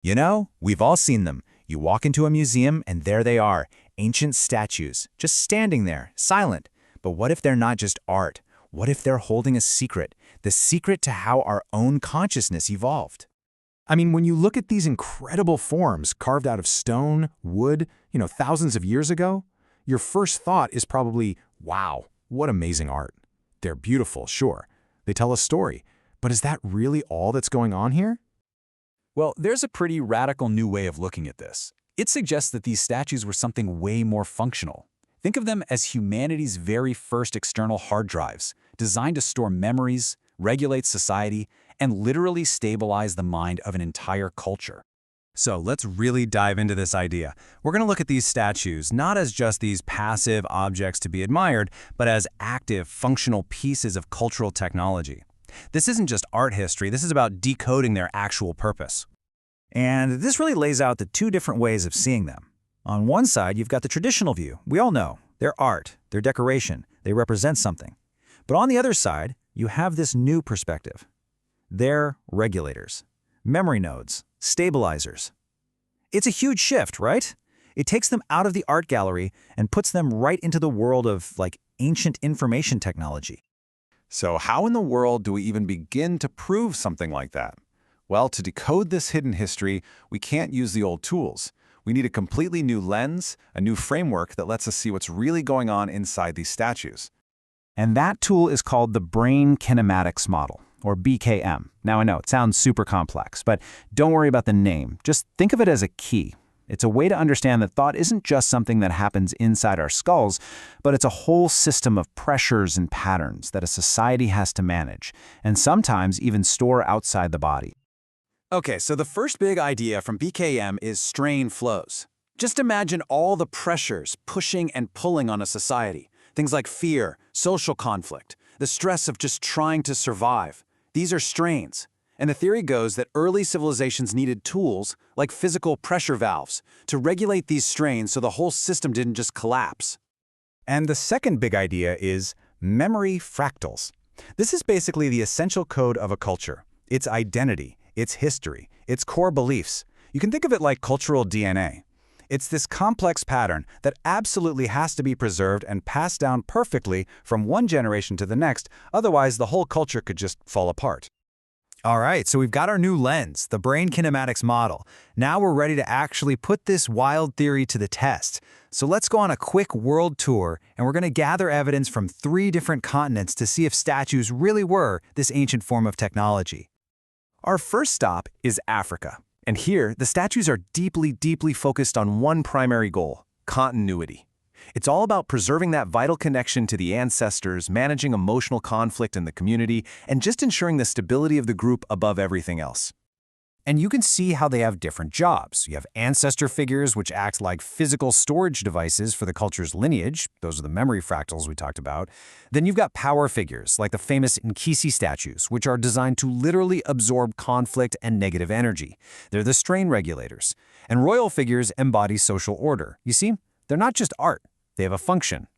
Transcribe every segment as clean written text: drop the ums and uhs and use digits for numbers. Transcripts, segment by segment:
You know, we've all seen them. You walk into a museum and there they are, ancient statues, just standing there, silent. But what if they're not just art? What if they're holding a secret? The secret to how our own consciousness evolved. I mean, when you look at these incredible forms carved out of stone, wood, thousands of years ago, your first thought is probably, wow, what amazing art. They're beautiful, sure. They tell a story. But is that really all that's going on here? Well, there's a pretty radical new way of looking at this. It suggests that these statues were something way more functional. Think of them as humanity's very first external hard drives, designed to store memories, regulate society, and literally stabilize the mind of an entire culture. So let's really dive into this idea. We're going to look at these statues not as just these passive objects to be admired, but as active, functional pieces of cultural technology. This isn't just art history, this is about decoding their actual purpose. And this really lays out the two different ways of seeing them. On one side, you've got the traditional view. We all know. They're art, they're decoration, they represent something. But on the other side, you have this new perspective. They're regulators, memory nodes, stabilizers. It's a huge shift, right? It takes them out of the art gallery and puts them right into the world of, ancient information technology. So how in the world do we even begin to prove something like that? Well, to decode this hidden history, we can't use the old tools. We need a completely new lens, a new framework that lets us see what's really going on inside these statues. And that tool is called the Brain Kinematics Model, or BKM. Now I know, it sounds super complex, but don't worry about the name. Just think of it as a key. It's a way to understand that thought isn't just something that happens inside our skulls, but it's a whole system of pressures and patterns that a society has to manage, and sometimes even store outside the body. Okay, so the first big idea from BKM is strain flows. Just imagine all the pressures pushing and pulling on a society. Things like fear, social conflict, the stress of just trying to survive. These are strains. And the theory goes that early civilizations needed tools, like physical pressure valves, to regulate these strains so the whole system didn't just collapse. And the second big idea is memory fractals. This is basically the essential code of a culture, its identity, its history, its core beliefs. You can think of it like cultural DNA. It's this complex pattern that absolutely has to be preserved and passed down perfectly from one generation to the next, otherwise the whole culture could just fall apart. All right, so we've got our new lens, the Brain Kinematics Model. Now we're ready to actually put this wild theory to the test. So let's go on a quick world tour, and we're going to gather evidence from 3 different continents to see if statues really were this ancient form of technology. Our first stop is Africa. And here, the statues are deeply, deeply focused on one primary goal: continuity. It's all about preserving that vital connection to the ancestors, managing emotional conflict in the community, and just ensuring the stability of the group above everything else. And you can see how they have different jobs. You have ancestor figures, which act like physical storage devices for the culture's lineage. Those are the memory fractals we talked about. Then you've got power figures, like the famous Nkisi statues, which are designed to literally absorb conflict and negative energy. They're the strain regulators. And royal figures embody social order. You see, they're not just art. They have a function.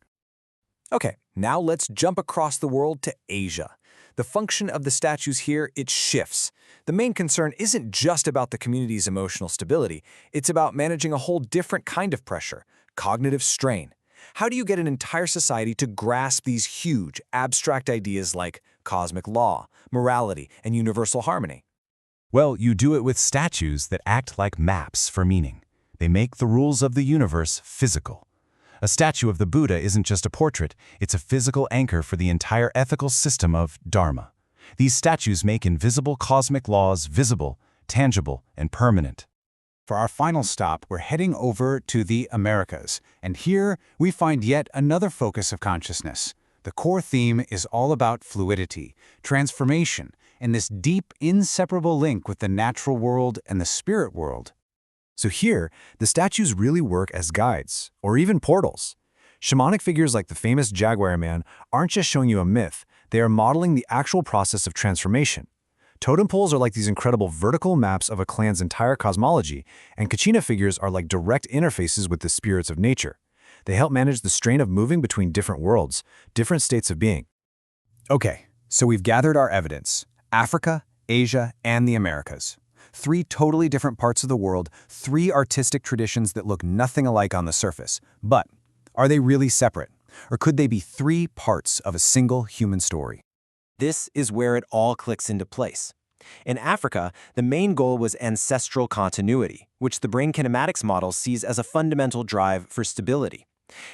Okay, now let's jump across the world to Asia. The function of the statues here, it shifts. The main concern isn't just about the community's emotional stability. It's about managing a whole different kind of pressure, cognitive strain. How do you get an entire society to grasp these huge, abstract ideas like cosmic law, morality, and universal harmony? Well, you do it with statues that act like maps for meaning. They make the rules of the universe physical. A statue of the Buddha isn't just a portrait, it's a physical anchor for the entire ethical system of Dharma. These statues make invisible cosmic laws visible, tangible, and permanent. For our final stop, we're heading over to the Americas, and here we find yet another focus of consciousness. The core theme is all about fluidity, transformation, and this deep, inseparable link with the natural world and the spirit world. So here, the statues really work as guides, or even portals. Shamanic figures like the famous Jaguar man aren't just showing you a myth, they are modeling the actual process of transformation. Totem poles are like these incredible vertical maps of a clan's entire cosmology, and Kachina figures are like direct interfaces with the spirits of nature. They help manage the strain of moving between different worlds, different states of being. Okay, so we've gathered our evidence: Africa, Asia, and the Americas. Three totally different parts of the world, three artistic traditions that look nothing alike on the surface. But are they really separate? Or could they be three parts of a single human story? This is where it all clicks into place. In Africa, the main goal was ancestral continuity, which the Brain Kinematics Model sees as a fundamental drive for stability.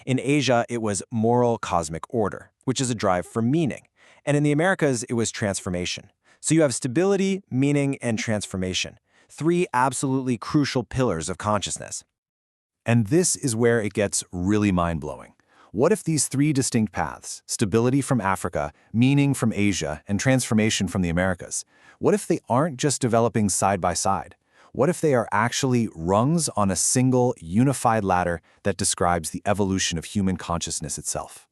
In Asia, it was moral cosmic order, which is a drive for meaning. And in the Americas, it was transformation. So you have stability, meaning, and transformation, three absolutely crucial pillars of consciousness. And this is where it gets really mind-blowing. What if these three distinct paths, stability from Africa, meaning from Asia, and transformation from the Americas, what if they aren't just developing side by side? What if they are actually rungs on a single, unified ladder that describes the evolution of human consciousness itself?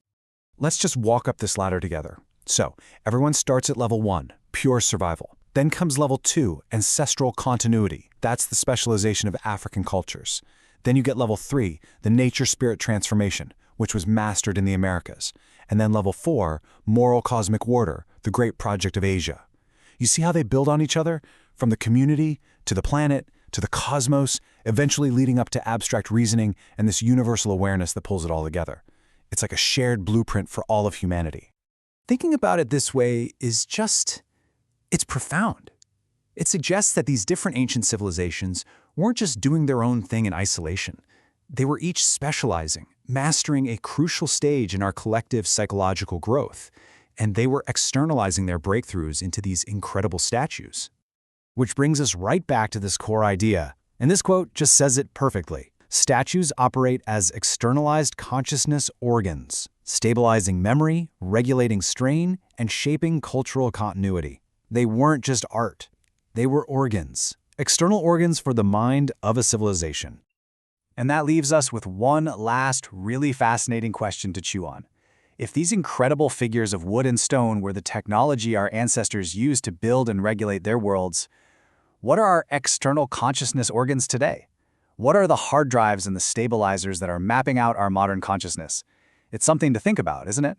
Let's just walk up this ladder together. So, everyone starts at level 1, pure survival. Then comes level 2, ancestral continuity. That's the specialization of African cultures. Then you get level 3, the nature-spirit transformation, which was mastered in the Americas. And then level 4, moral cosmic order, the great project of Asia. You see how they build on each other? From the community, to the planet, to the cosmos, eventually leading up to abstract reasoning and this universal awareness that pulls it all together. It's like a shared blueprint for all of humanity. Thinking about it this way is it's profound. It suggests that these different ancient civilizations weren't just doing their own thing in isolation. They were each specializing, mastering a crucial stage in our collective psychological growth, and they were externalizing their breakthroughs into these incredible statues. Which brings us right back to this core idea, and this quote just says it perfectly. Statues operate as externalized consciousness organs, stabilizing memory, regulating strain, and shaping cultural continuity. They weren't just art. They were organs, external organs for the mind of a civilization. And that leaves us with one last really fascinating question to chew on. If these incredible figures of wood and stone were the technology our ancestors used to build and regulate their worlds, what are our external consciousness organs today? What are the hard drives and the stabilizers that are mapping out our modern consciousness? It's something to think about, isn't it?